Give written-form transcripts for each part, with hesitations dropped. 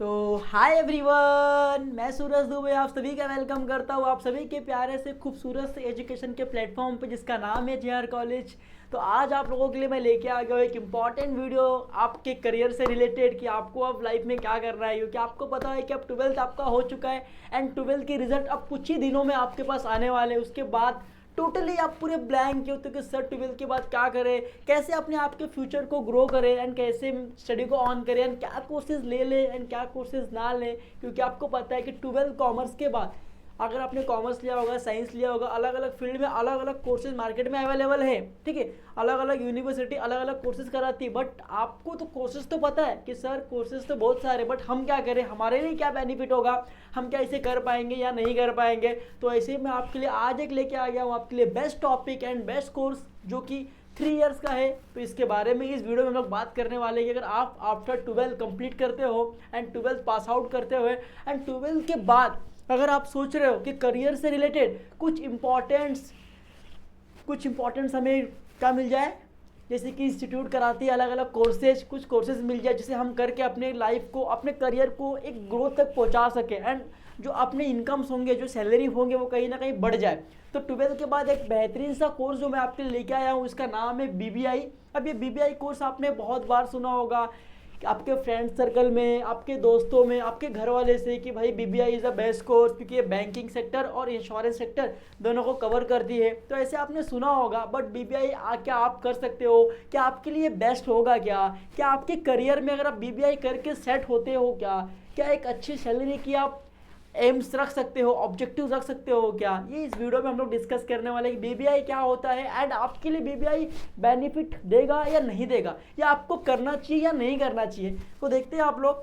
तो hi everyone, मैं सूरज दुबे आप सभी का वेलकम करता हूँ आप सभी के प्यारे से खूबसूरत से एजुकेशन के प्लेटफॉर्म पे जिसका नाम है जेआर कॉलेज। तो आज आप लोगों के लिए मैं लेके आ गया हूँ एक इम्पॉर्टेंट वीडियो आपके करियर से रिलेटेड कि आपको अब लाइफ में क्या करना है, क्योंकि आपको पता है कि अब ट्वेल्थ आपका हो चुका है एंड ट्वेल्थ के रिजल्ट अब कुछ ही दिनों में आपके पास आने वाले हैं। उसके बाद टोटली आप पूरे ब्लैंक के होते कि सर ट्वेल्थ के बाद क्या करें, कैसे अपने आप के फ्यूचर को ग्रो करें एंड कैसे स्टडी को ऑन करें एंड क्या कोर्सेज ले लें एंड क्या कोर्सेज ना लें। क्योंकि आपको पता है कि ट्वेल्थ कॉमर्स के बाद अगर आपने कॉमर्स लिया होगा, साइंस लिया होगा, अलग अलग फील्ड में अलग अलग कोर्सेज मार्केट में अवेलेबल है। ठीक है, अलग अलग यूनिवर्सिटी अलग अलग कोर्सेज कराती है, बट आपको तो कोर्सेज तो पता है कि सर कोर्सेज तो बहुत सारे, बट हम क्या करें, हमारे लिए क्या बेनिफिट होगा, हम क्या इसे कर पाएंगे या नहीं कर पाएंगे। तो ऐसे मैं आपके लिए आज एक लेके आ गया हूँ आपके लिए best topic and best course जो कि 3 इयर्स का है। तो इसके बारे में इस वीडियो में हम लोग बात करने वाले हैं कि अगर आप आफ्टर ट्वेल्थ कंप्लीट करते हो एंड ट्वेल्थ पास आउट करते हुए एंड ट्वेल्थ के बाद अगर आप सोच रहे हो कि करियर से रिलेटेड कुछ इम्पोर्टेंट्स हमें क्या मिल जाए, जैसे कि इंस्टीट्यूट कराती है अलग अलग कोर्सेज, कुछ कोर्सेज मिल जाए जिसे हम करके अपने लाइफ को, अपने करियर को एक ग्रोथ तक पहुंचा सके एंड जो अपने इनकम्स होंगे, जो सैलरी होंगे वो कहीं ना कहीं बढ़ जाए। तो ट्वेल्थ के बाद एक बेहतरीन सा कोर्स जो मैं आपके लिए लेके आया हूँ, इसका नाम है बीबीआई। अब ये बीबीआई कोर्स आपने बहुत बार सुना होगा आपके फ्रेंड सर्कल में, आपके दोस्तों में, आपके घर वाले से कि भाई BBI is the best course क्योंकि ये बैंकिंग सेक्टर और इंश्योरेंस सेक्टर दोनों को कवर करती है। तो ऐसे आपने सुना होगा, बट बीबीआई क्या आप कर सकते हो, क्या आपके लिए बेस्ट होगा, क्या आपके करियर में अगर आप बीबीआई करके सेट होते हो, क्या एक अच्छी सैलरी की आप एम्स रख सकते हो, ऑब्जेक्टिव रख सकते हो क्या, ये इस वीडियो में हम लोग डिस्कस करने वाले हैं कि बीबीआई क्या होता है एंड आपके लिए बीबीआई बेनिफिट देगा या नहीं देगा, या आपको करना चाहिए या नहीं करना चाहिए। तो देखते हैं आप लोग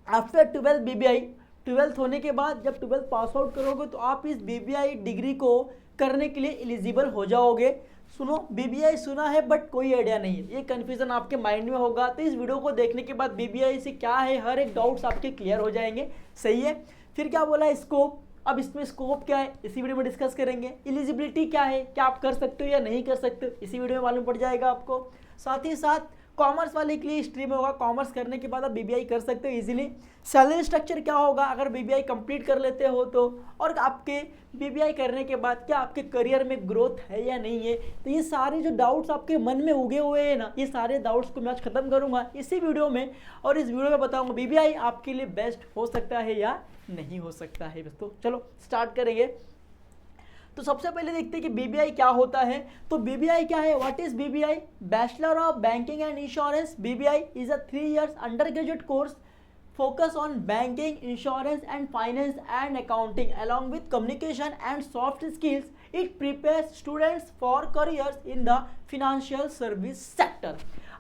आफ्टर ट्वेल्थ बीबीआई, ट्वेल्थ होने के बाद जब ट्वेल्थ पास आउट करोगे तो आप इस बीबीआई डिग्री को करने के लिए एलिजिबल हो जाओगे। सुनो, बीबीआई सुना है बट कोई आइडिया नहीं है, ये कन्फ्यूजन आपके माइंड में होगा। तो इस वीडियो को देखने के बाद बीबीआई से क्या है हर एक डाउट्स आपके क्लियर हो जाएंगे। सही है। फिर क्या बोला है, स्कोप। अब इसमें स्कोप क्या है इसी वीडियो में डिस्कस करेंगे। एलिजिबिलिटी क्या है, क्या आप कर सकते हो या नहीं कर सकते हो, इसी वीडियो में मालूम पड़ जाएगा आपको। साथ ही साथ कॉमर्स वाले के लिए स्ट्रीम होगा, कॉमर्स करने के बाद आप बीबीआई कर सकते हो इजीली। सैलरी स्ट्रक्चर क्या होगा अगर बीबीआई कंप्लीट कर लेते हो तो, और आपके बीबीआई करने के बाद क्या आपके करियर में ग्रोथ है या नहीं है। तो ये सारे जो डाउट्स आपके मन में उगे हुए हैं ना, ये सारे डाउट्स को मैं आज खत्म करूंगा इसी वीडियो में, और इस वीडियो में बताऊंगा बीबीआई आपके लिए बेस्ट हो सकता है या नहीं हो सकता है। तो चलो स्टार्ट करेंगे। तो सबसे पहले देखते हैं कि बीबीआई क्या होता है। तो बीबीआई क्या है, what is BBI? Bachelor of banking and insurance. BBI is a 3 years under graduate course focus on banking, insurance and finance and accounting along with communication and soft skills. It prepares students for careers in the financial service sector.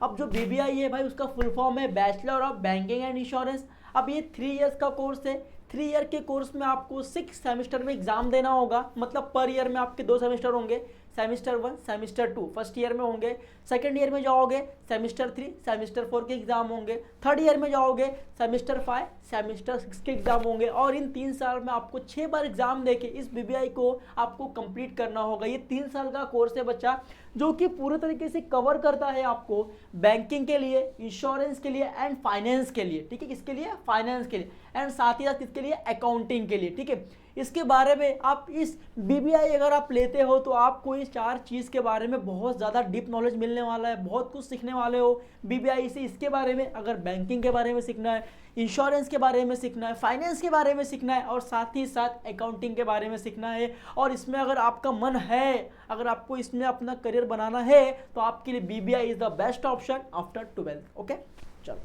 अब जो BBI है भाई, उसका full form है bachelor of banking and insurance. अब ये 3 years का course है। 3 year के कोर्स में आपको 6 सेमेस्टर में एग्जाम देना होगा, मतलब पर ईयर में आपके 2 सेमेस्टर होंगे, सेमिस्टर 1 सेमिस्टर 2 फर्स्ट ईयर में होंगे। सेकंड ईयर में जाओगे सेमिस्टर 3 सेमिस्टर 4 के एग्जाम होंगे। थर्ड ईयर में जाओगे सेमिस्टर 5 सेमिस्टर 6 के एग्जाम होंगे। और इन 3 साल में आपको 6 बार एग्जाम देके इस बीबीआई को आपको कंप्लीट करना होगा। ये 3 साल का कोर्स है बच्चा, जो कि पूरे तरीके से कवर करता है आपको बैंकिंग के लिए, इंश्योरेंस के लिए एंड फाइनेंस के लिए। ठीक है, किसके लिए? फाइनेंस के लिए, एंड साथ ही साथ किसके लिए? अकाउंटिंग के लिए। ठीक है, इसके बारे में आप इस बीबीआई अगर आप लेते हो तो आपको इस 4 चीज़ के बारे में बहुत ज़्यादा डीप नॉलेज मिलने वाला है, बहुत कुछ सीखने वाले हो बीबीआई से। इसके बारे में अगर बैंकिंग के बारे में सीखना है, इंश्योरेंस के बारे में सीखना है, फाइनेंस के बारे में सीखना है और साथ ही साथ अकाउंटिंग के बारे में सीखना है, और इसमें अगर आपका मन है, अगर आपको इसमें अपना करियर बनाना है, तो आपके लिए BBI is the best option after twelfth. Okay, चलो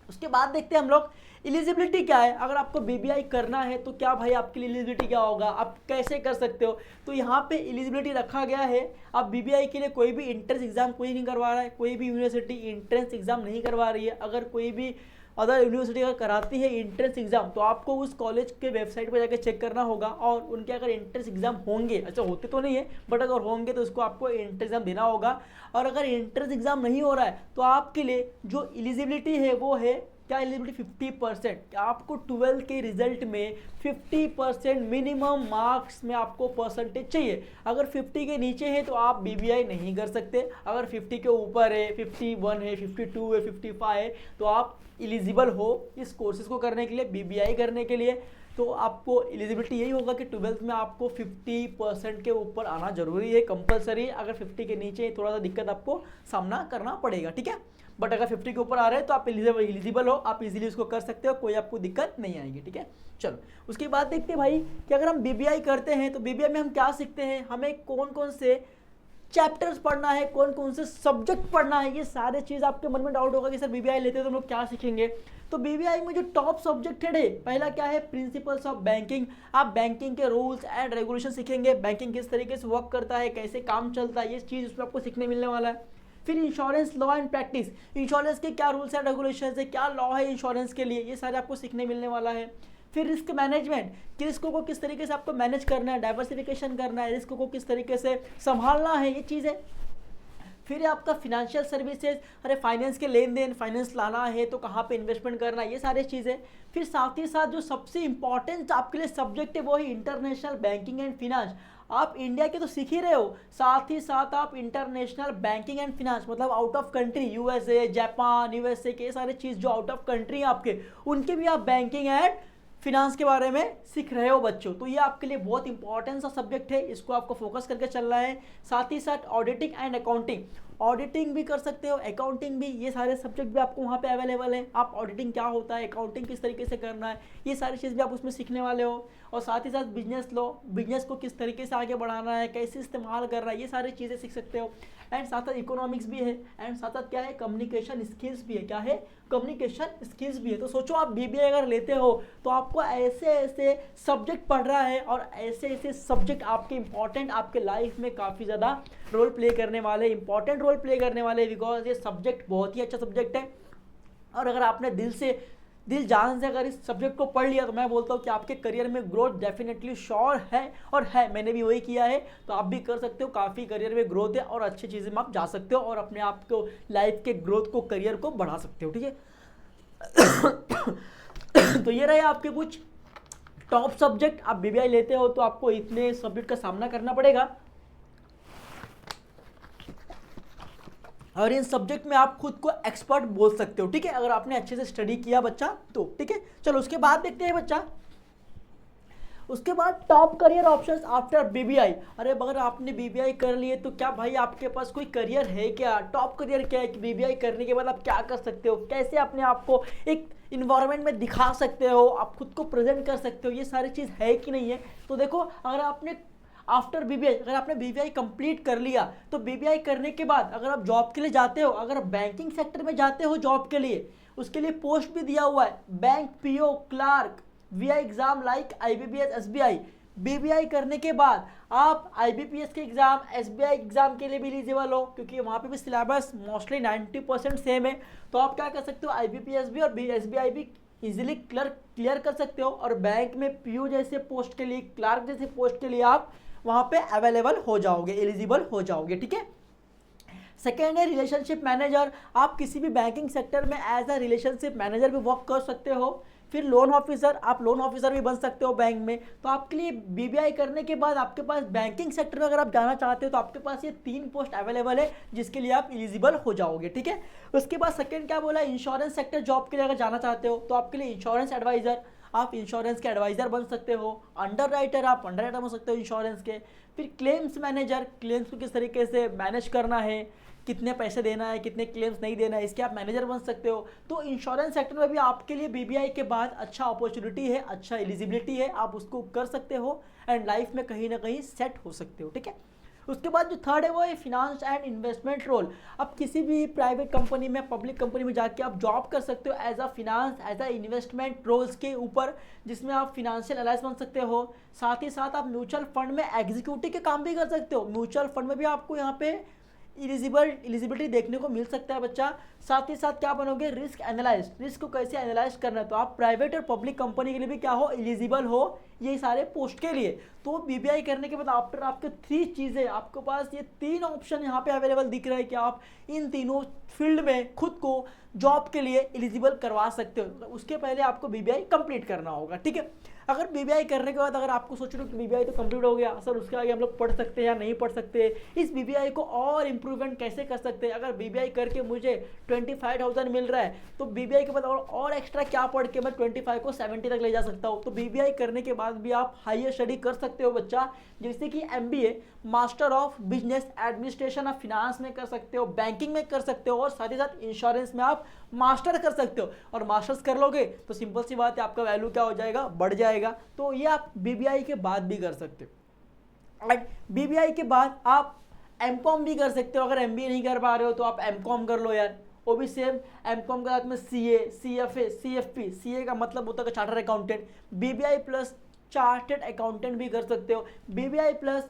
उसके बाद देखते हैं हम लोग एलिजिबिलिटी क्या है। अगर आपको बीबीआई करना है तो क्या भाई आपके लिए एलिजिबिलिटी क्या होगा, आप कैसे कर सकते हो। तो यहाँ पे एलिजिबिलिटी रखा गया है। अब बीबीआई के लिए कोई भी एंट्रेंस एग्जाम कोई नहीं करवा रहा है, कोई भी यूनिवर्सिटी एंट्रेंस एग्जाम नहीं करवा रही है। अगर कोई भी अदर यूनिवर्सिटी अगर कराती है एंट्रेंस एग्जाम, तो आपको उस कॉलेज के वेबसाइट पर जाकर चेक करना होगा, और उनके अगर एंट्रेंस एग्जाम होंगे, अच्छा होते तो नहीं है बट अगर होंगे तो उसको आपको एंट्रेंस एग्जाम देना होगा। और अगर एंट्रेंस एग्जाम नहीं हो रहा है तो आपके लिए जो एलिजिबिलिटी है वो है क्या, एलिजिबिलिटी 50%। आपको 12 के रिजल्ट में 50% मिनिमम मार्क्स में आपको परसेंटेज चाहिए। अगर 50 के नीचे है तो आप बीबीआई नहीं कर सकते, अगर 50 के ऊपर है, 51 है, 52 है, 55 है, तो आप एलिजिबल हो इस कोर्सेज को करने के लिए, बीबीआई करने के लिए, तो आपको एलिजिबिलिटी यही होगा कि 12th में आपको 50% के ऊपर आना जरूरी है, कंपलसरी। अगर 50 के नीचे थोड़ा सा दिक्कत आपको सामना करना पड़ेगा, ठीक है। बट अगर 50 के ऊपर आ रहे हैं तो आप एलिजिबल हो, आप इजीली उसको कर सकते हो, कोई आपको दिक्कत नहीं आएगी, ठीक है। चलो उसके बाद देखते हैं भाई कि अगर हम बीबीआई करते हैं तो बीबीआई में हम क्या सीखते हैं, हमें कौन कौन से चैप्टर्स पढ़ना है, कौन कौन से सब्जेक्ट पढ़ना है, ये सारे चीज़ आपके मन में डाउट होगा कि सर बीबीआई लेते हैं तो हम लोग क्या सीखेंगे। तो बीबीआई में जो टॉप सब्जेक्ट है, पहला क्या है, प्रिंसिपल्स ऑफ बैंकिंग। आप बैंकिंग के रूल्स एंड रेगुलेशन सीखेंगे, बैंकिंग किस तरीके से वर्क करता है, कैसे काम चलता है, ये चीज़ उसमें आपको सीखने मिलने वाला है। फिर insurance law and practice, insurance के क्या रूल्स एंड रेगुलेशन है, क्या लॉ है इंश्योरेंस के लिए, ये सारे आपको सीखने मिलने वाला है। फिर रिस्क मैनेजमेंट, कि रिस्क को किस तरीके से आपको मैनेज करना है, डाइवर्सिफिकेशन करना है, रिस्क को किस तरीके से संभालना है, ये चीज़ है। फिर आपका फिनेंशियल सर्विसेज, अरे फाइनेंस के लेन देन, फाइनेंस लाना है तो कहाँ पे इन्वेस्टमेंट करना है, ये सारी चीज़ें। फिर साथ ही साथ जो सबसे इंपॉर्टेंट आपके लिए सब्जेक्ट है वो है इंटरनेशनल बैंकिंग एंड फिनांस। आप इंडिया के तो सीख ही रहे हो, साथ ही साथ आप इंटरनेशनल बैंकिंग एंड फिनांस मतलब out of country, USA, Japan, USA के सारे चीज़ जो आउट ऑफ कंट्री हैं आपके, उनके भी आप बैंकिंग एंड फिनांस के बारे में सीख रहे हो बच्चों। तो ये आपके लिए बहुत इंपॉर्टेंट सा सब्जेक्ट है, इसको आपको फोकस करके चलना है। साथ ही साथ ऑडिटिंग एंड अकाउंटिंग, ऑडिटिंग भी कर सकते हो, अकाउंटिंग भी, ये सारे सब्जेक्ट भी आपको वहाँ पे अवेलेबल है। आप ऑडिटिंग क्या होता है, अकाउंटिंग किस तरीके से करना है, ये सारी चीज़ भी आप उसमें सीखने वाले हो। और साथ ही साथ बिजनेस लॉ, बिजनेस को किस तरीके से आगे बढ़ाना है, कैसे इस्तेमाल करना है, ये सारी चीज़ें सीख सकते हो। एंड साथ साथ इकोनॉमिक्स भी है, एंड साथ साथ क्या है, कम्युनिकेशन स्किल्स भी है। क्या है, कम्युनिकेशन स्किल्स भी है। तो सोचो आप बीबीए अगर लेते हो तो आपको ऐसे ऐसे सब्जेक्ट पढ़ रहा है, और ऐसे ऐसे सब्जेक्ट आपके इंपॉर्टेंट, आपके लाइफ में काफ़ी ज़्यादा रोल प्ले करने वाले, इंपॉर्टेंट रोल प्ले करने वाले, बिकॉज ये सब्जेक्ट बहुत ही अच्छा सब्जेक्ट है। और अगर आपने दिल जान से अगर इस सब्जेक्ट को पढ़ लिया तो मैं बोलता हूँ कि आपके करियर में ग्रोथ डेफिनेटली श्योर है, और है, मैंने भी वही किया है। तो आप भी कर सकते हो, काफ़ी करियर में ग्रोथ है और अच्छी चीज़ें में आप जा सकते हो और अपने आप को, लाइफ के ग्रोथ को, करियर को बढ़ा सकते हो, ठीक है। तो ये रहे आपके कुछ टॉप सब्जेक्ट। आप बीबीआई लेते हो तो आपको इतने सब्जेक्ट का सामना करना पड़ेगा, और इन सब्जेक्ट में आप खुद को एक्सपर्ट बोल सकते हो, ठीक है, अगर आपने अच्छे से स्टडी किया बच्चा तो, ठीक है। चलो उसके बाद देखते हैं बच्चा, उसके बाद top career options after BBI. अरे अगर आपने बीबीआई कर लिए तो क्या भाई आपके पास कोई करियर है क्या, टॉप करियर क्या है कि बीबीआई करने के बाद आप क्या कर सकते हो, कैसे अपने आप को एक इन्वायरमेंट में दिखा सकते हो, आप खुद को प्रेजेंट कर सकते हो, ये सारी चीज़ है कि नहीं है। तो देखो, अगर आपने आफ्टर बीबीआई, अगर आपने बीबीआई कंप्लीट कर लिया तो बीबीआई करने के बाद अगर आप जॉब के लिए जाते हो, अगर बैंकिंग सेक्टर में जाते हो जॉब के लिए, उसके लिए पोस्ट भी दिया हुआ है, bank PO, clerk, VI exam like IBPS, SBI. BBI करने के बाद आप आईबीपीएस के एग्जाम, एसबीआई एग्जाम के लिए भी एलिजिबल हो, क्योंकि वहाँ पे भी सिलेबस मोस्टली 90% सेम है। तो आप क्या कर सकते हो, आईबीपीएस भी और एसबीआई भी इजीली क्लियर कर सकते हो, और बैंक में पीओ जैसे पोस्ट के लिए, क्लार्क जैसे पोस्ट के लिए आप वहाँ पे अवेलेबल हो जाओगे, एलिजिबल हो जाओगे, ठीक है। सेकेंड है रिलेशनशिप मैनेजर, आप किसी भी बैंकिंग सेक्टर में एज अ रिलेशनशिप मैनेजर भी वर्क कर सकते हो। फिर लोन ऑफिसर, आप लोन ऑफिसर भी बन सकते हो बैंक में। तो आपके लिए बीबीआई करने के बाद आपके पास बैंकिंग सेक्टर में अगर आप जाना चाहते हो तो आपके पास ये 3 पोस्ट अवेलेबल है जिसके लिए आप एलिजिबल हो जाओगे, ठीक है। उसके बाद सेकेंड क्या बोला, इंश्योरेंस सेक्टर जॉब के लिए अगर जाना चाहते हो तो आपके लिए इंश्योरेंस एडवाइजर, आप इंश्योरेंस के एडवाइज़र बन सकते हो। अंडर राइटर, आप अंडर राइटर बन सकते हो इंश्योरेंस के। फिर क्लेम्स मैनेजर, क्लेम्स को किस तरीके से मैनेज करना है, कितने पैसे देना है, कितने क्लेम्स नहीं देना है, इसके आप मैनेजर बन सकते हो। तो इंश्योरेंस सेक्टर में भी आपके लिए बीबीआई के बाद अच्छा अपॉर्चुनिटी है, अच्छा एलिजिबिलिटी है, आप उसको कर सकते हो एंड लाइफ में कहीं ना कहीं सेट हो सकते हो, ठीक है। उसके बाद जो थर्ड है वो है फिनांस एंड इन्वेस्टमेंट रोल। आप किसी भी प्राइवेट कंपनी में, पब्लिक कंपनी में जाके आप जॉब कर सकते हो as a finance, as a investment roles के ऊपर, जिसमें आप फिनेंशियल एनालिस्ट बन सकते हो। साथ ही साथ आप म्यूचुअल फंड में एग्जीक्यूटिव के काम भी कर सकते हो। म्यूचुअल फंड में भी आपको यहाँ पे एलिजिबिलिटी देखने को मिल सकता है बच्चा। साथ ही साथ क्या बनोगे, रिस्क एनालिस्ट, रिस्क को कैसे एनालाइज करना है। तो आप प्राइवेट और पब्लिक कंपनी के लिए भी क्या हो, एलिजिबल हो ये सारे पोस्ट के लिए। तो बीबीआई करने के बाद आफ्टर आपके 3 चीज़ें, आपके पास ये 3 ऑप्शन यहाँ पे अवेलेबल दिख रहा है कि आप इन तीनों फील्ड में खुद को जॉब के लिए एलिजिबल करवा सकते हो। उसके पहले आपको बीबीआई कंप्लीट करना होगा, ठीक है। अगर बीबीआई करने के बाद अगर आपको सोच रहे हो कि बीबीआई तो कंप्लीट हो गया सर, उसके आगे हम लोग पढ़ सकते हैं या नहीं पढ़ सकते, इस बीबीआई को और इम्प्रूवमेंट कैसे कर सकते हैं, अगर बीबीआई करके मुझे 25,000 मिल रहा है, तो बीबीआई के बाद और एक्स्ट्रा क्या पढ़ के मैं 25 को 70 तक ले जा सकता हूँ। तो बीबीआई करने के बाद भी आप हायर स्टडी कर सकते हो बच्चा, जैसे कि MBA master of business administration of finance में कर सकते हो, बैंकिंग में कर सकते हो, और साथ ही साथ इंश्योरेंस में आप मास्टर कर सकते हो। और मास्टर्स कर लोगे तो सिंपल सी बात है, आपका वैल्यू क्या हो जाएगा, बढ़ जाएगा। तो ये आप बीबीआई के बाद भी कर सकते हो। एंड बीबीआई के बाद आप एमकॉम भी कर सकते हो। अगर एमबीए नहीं कर पा रहे हो तो आप एमकॉम कर लो यार, वो भी सेम एमकॉम के साथ में सीए, सीएफए, सीएफपी, सीए का मतलब होता है chartered accountant, BBI plus chartered accountant भी कर सकते हो, BBI plus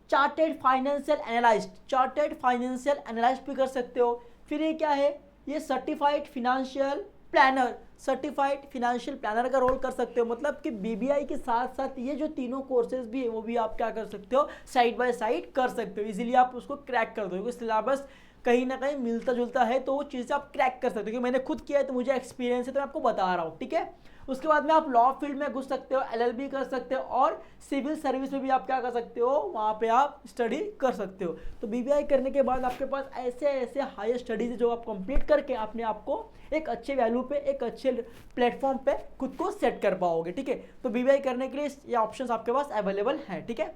chartered financial analyst, chartered financial analyst भी कर सकते हो। फिर ये क्या है, ये certified financial planner, certified financial planner का रोल कर सकते हो। मतलब कि बीबीआई के साथ साथ ये जो तीनों कोर्सेज भी है वो भी आप क्या कर सकते हो, साइड बाय साइड कर सकते हो। इजीली आप उसको क्रैक कर दो, क्योंकि सिलेबस कहीं ना कहीं मिलता जुलता है, तो वो चीज़ें आप क्रैक कर सकते हो। क्योंकि मैंने खुद किया है तो मुझे एक्सपीरियंस है, तो मैं आपको बता रहा हूँ, ठीक है। उसके बाद में आप लॉ फील्ड में घुस सकते हो, एलएलबी कर सकते हो, और सिविल सर्विस में भी आप क्या कर सकते हो, वहाँ पे आप स्टडी कर सकते हो। तो बीबीआई करने के बाद आपके पास ऐसे ऐसे हायर स्टडीज जो आप कंप्लीट करके अपने आप को एक अच्छे वैल्यू पे, एक अच्छे प्लेटफॉर्म पे खुद को सेट कर पाओगे, ठीक है। तो बीबीआई करने के लिए ये ऑप्शंस आपके पास अवेलेबल है, ठीक है।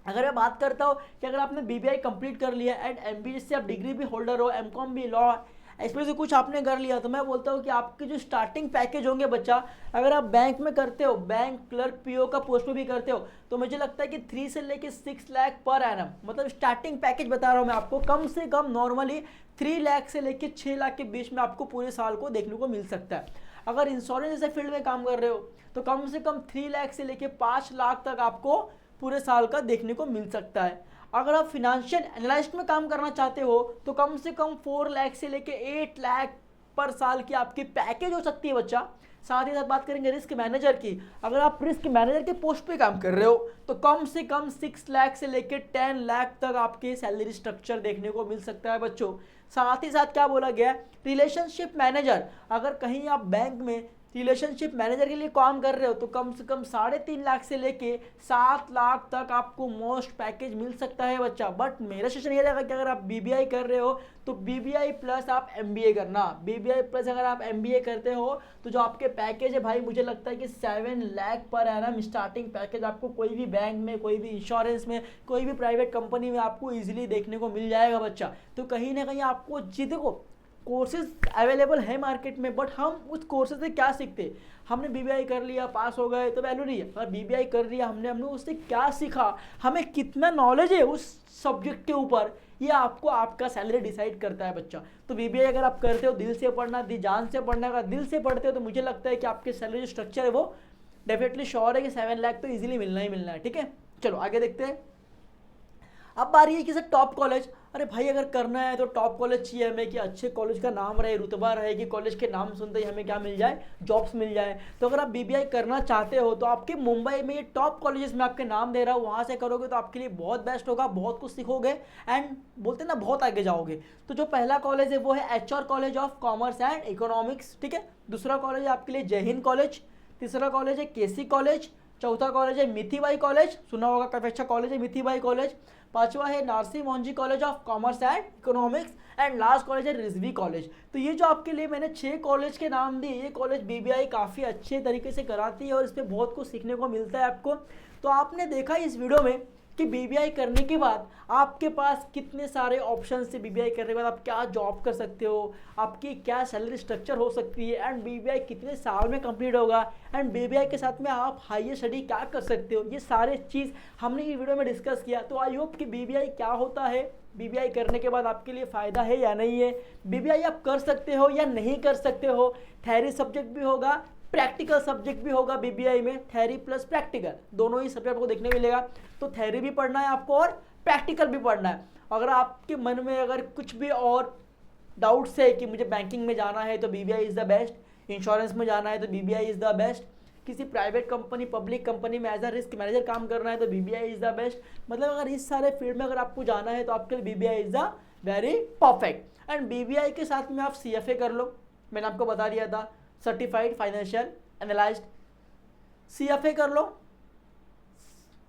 अगर मैं बात करता हूँ कि अगर आपने बीबीआई कंप्लीट कर लिया एंड एमबीए से आप डिग्री भी होल्डर हो, एमकॉम भी, लॉ, इसमें से कुछ आपने कर लिया, तो मैं बोलता हूँ कि आपके जो स्टार्टिंग पैकेज होंगे बच्चा, अगर आप बैंक में करते हो, बैंक क्लर्क पीओ का पोस्ट में भी करते हो, तो मुझे लगता है कि 3 से लेके 6 लाख पर एनम, मतलब स्टार्टिंग पैकेज बता रहा हूँ मैं आपको, कम से कम नॉर्मली 3 लाख से लेके 6 लाख के बीच में आपको पूरे साल को देखने को मिल सकता है। अगर इंश्योरेंस जैसे फील्ड में काम कर रहे हो तो कम से कम 3 लाख से लेके 5 लाख तक आपको पूरे साल का देखने को मिल सकता है। अगर आप फिनेंशियल एनालिस्ट में काम करना चाहते हो तो कम से कम 4 लाख से लेके 8 लाख पर साल की आपकी पैकेज हो सकती है बच्चा। साथ ही साथ बात करेंगे रिस्क मैनेजर की, अगर आप रिस्क मैनेजर के पोस्ट पे काम कर रहे हो तो कम से कम 6 लाख से लेके 10 लाख तक आपके सैलरी स्ट्रक्चर देखने को मिल सकता है बच्चों। साथ ही साथ क्या बोला गया, रिलेशनशिप मैनेजर, अगर कहीं आप बैंक में रिलेशनशिप मैनेजर के लिए काम कर रहे हो तो कम से कम 3.5 लाख से लेके 7 लाख तक आपको मोस्ट पैकेज मिल सकता है बच्चा। बट मेरा सजेशन ये रहेगा कि अगर आप बीबीआई कर रहे हो तो बीबीआई प्लस आप एमबीए करना, बीबीआई प्लस अगर आप एमबीए करते हो तो जो आपके पैकेज है भाई, मुझे लगता है कि 7 lakh per annum starting package आपको कोई भी बैंक में, कोई भी इंश्योरेंस में, कोई भी प्राइवेट कंपनी में आपको ईजिली देखने को मिल जाएगा बच्चा। तो कहीं ना कहीं आपको देखो कोर्सेज अवेलेबल है मार्केट में, बट हम उस कोर्सेज से क्या सीखते, हमने बीबीआई कर लिया, पास हो गए तो वैल्यू नहीं है। अगर बीबीआई कर लिया हमने उससे क्या सीखा, हमें कितना नॉलेज है उस सब्जेक्ट के ऊपर, ये आपको आपका सैलरी डिसाइड करता है बच्चा। तो बीबीआई अगर आप करते हो दिल से पढ़ना, जान से पढ़ना, अगर दिल से पढ़ते हो तो मुझे लगता है कि आपके सैलरी जो स्ट्रक्चर है वो डेफिनेटली श्योर है कि 7 लाख तो ईजिली मिलना ही मिलना है, ठीक है। चलो आगे देखते हैं। अब बारी है कि सर टॉप कॉलेज, अरे भाई अगर करना है तो टॉप कॉलेज चाहिए हमें, कि अच्छे कॉलेज का नाम रहे, रुतबा रहे, कि कॉलेज के नाम सुनते ही हमें क्या मिल जाए, जॉब्स मिल जाए। तो अगर आप बीबीआई करना चाहते हो तो आपके मुंबई में ये टॉप कॉलेजेस में आपके नाम दे रहा हूँ, वहाँ से करोगे तो आपके लिए बहुत बेस्ट होगा, बहुत कुछ सीखोगे एंड बोलते ना बहुत आगे जाओगे। तो जो पहला कॉलेज है वो है HR college of commerce and economics, ठीक है। दूसरा कॉलेज है आपके लिए जय हिंद कॉलेज, तीसरा कॉलेज है केसी कॉलेज, चौथा कॉलेज है मिथीबाई कॉलेज, सुना होगा काफ़ी अच्छा कॉलेज है मिथीबाई कॉलेज, पांचवा है Narsee Monjee college of commerce and economics, and last college है रिजवी कॉलेज। तो ये जो आपके लिए मैंने 6 कॉलेज के नाम दिए, ये कॉलेज बीबीआई काफ़ी अच्छे तरीके से कराती है और इस पर बहुत कुछ सीखने को मिलता है आपको। तो आपने देखा इस वीडियो में कि बीबीआई करने के बाद आपके पास कितने सारे ऑप्शन से, बीबीआई करने के बाद आप क्या जॉब कर सकते हो, आपकी क्या सैलरी स्ट्रक्चर हो सकती है, एंड बीबीआई कितने साल में कंप्लीट होगा, एंड बीबीआई के साथ में आप हायर स्टडी क्या कर सकते हो, ये सारे चीज़ हमने ये वीडियो में डिस्कस किया। तो आई होप कि बीबीआई क्या होता है, बीबीआई करने के बाद आपके लिए फ़ायदा है या नहीं है, बीबीआई आप कर सकते हो या नहीं कर सकते हो, थ्योरी सब्जेक्ट भी होगा, प्रैक्टिकल सब्जेक्ट भी होगा बीबीआई में, थ्योरी प्लस प्रैक्टिकल दोनों ही सब्जेक्ट आपको देखने मिलेगा। तो थ्योरी भी पढ़ना है आपको और प्रैक्टिकल भी पढ़ना है। अगर आपके मन में अगर कुछ भी और डाउट्स है कि मुझे बैंकिंग में जाना है तो BBI is the best, insurance में जाना है तो बीबीआई इज़ द बेस्ट, किसी प्राइवेट कंपनी, पब्लिक कंपनी में एज अ रिस्क मैनेजर काम करना है तो बीबीआई इज़ द बेस्ट, मतलब अगर इस सारे फील्ड में अगर आपको जाना है तो आपके लिए BBI is the very perfect. And BBI के साथ में आप CFA कर लो, मैंने आपको बता दिया था, सर्टिफाइड फाइनेंशियल एनालिस्ट, CFA कर लो,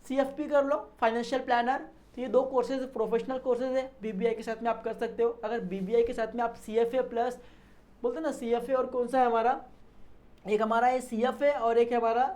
CFP कर लो, फाइनेंशियल प्लानर, तो ये 2 कोर्सेज प्रोफेशनल कोर्सेज है, बीबीआई के साथ में आप कर सकते हो। अगर बीबीआई के साथ में आप CFA प्लस बोलते हैं ना, CFA और कौन सा है हमारा, एक हमारा है CFA और एक है हमारा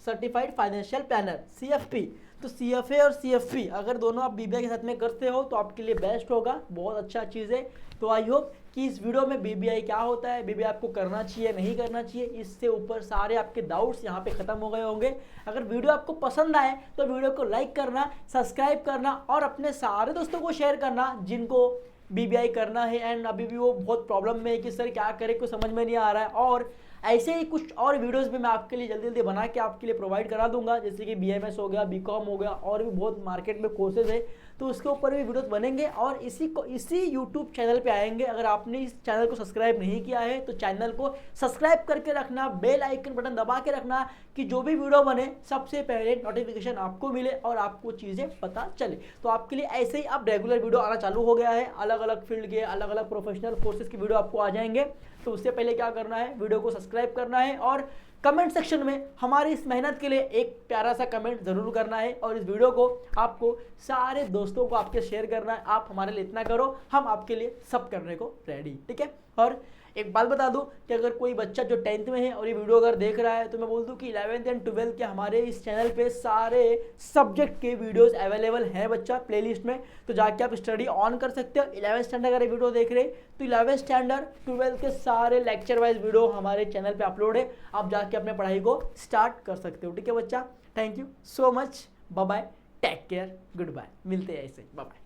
सर्टिफाइड फाइनेंशियल प्लानर CFP। तो CFA और CFP अगर दोनों आप BBI के साथ में करते हो तो आपके लिए बेस्ट होगा, बहुत अच्छा चीज़ है। तो आई होप कि इस वीडियो में BBI क्या होता है, BBI आपको करना चाहिए नहीं करना चाहिए, इससे ऊपर सारे आपके डाउट्स यहाँ पे ख़त्म हो गए होंगे। अगर वीडियो आपको पसंद आए तो वीडियो को लाइक करना, सब्सक्राइब करना और अपने सारे दोस्तों को शेयर करना जिनको BBI करना है एंड अभी भी वो बहुत प्रॉब्लम में है कि सर क्या करें, कुछ समझ में नहीं आ रहा है। और ऐसे ही कुछ और वीडियोस भी मैं आपके लिए जल्दी जल्दी बना के आपके लिए प्रोवाइड करा दूंगा, जैसे कि BMS हो गया, BCom हो गया, और भी बहुत मार्केट में कोर्सेज है, तो उसके ऊपर भी वीडियोस बनेंगे और इसी यूट्यूब चैनल पे आएंगे। अगर आपने इस चैनल को सब्सक्राइब नहीं किया है तो चैनल को सब्सक्राइब करके रखना, बेल आइकन बटन दबा के रखना कि जो भी वीडियो बने सबसे पहले नोटिफिकेशन आपको मिले और आपको चीज़ें पता चले। तो आपके लिए ऐसे ही अब रेगुलर वीडियो आना चालू हो गया है, अलग अलग फील्ड के अलग अलग प्रोफेशनल कोर्सेज की वीडियो आपको आ जाएंगे। तो उससे पहले क्या करना है, वीडियो को सब्सक्राइब करना है और कमेंट सेक्शन में हमारी इस मेहनत के लिए एक प्यारा सा कमेंट जरूर करना है और इस वीडियो को आपको सारे दोस्तों को आपके शेयर करना है। आप हमारे लिए इतना करो, हम आपके लिए सब करने को रेडी, ठीक है। और एक बात बता दूं कि अगर कोई बच्चा जो 10th में है और ये वीडियो अगर देख रहा है तो मैं बोल दूं कि 11th एंड 12th के हमारे इस चैनल पे सारे सब्जेक्ट के वीडियोस अवेलेबल हैं बच्चा प्लेलिस्ट में, तो जाके आप स्टडी ऑन कर सकते हो। 11th स्टैंडर्ड अगर ये वीडियो देख रहे हैं तो 11th स्टैंडर्ड 12th के सारे लेक्चर वाइज वीडियो हमारे चैनल पर अपलोड है, आप जाके अपने पढ़ाई को स्टार्ट कर सकते हो, ठीक है बच्चा। Thank you so much, bye bye, take care, goodbye, मिलते हैं ऐसे, बाय बाय।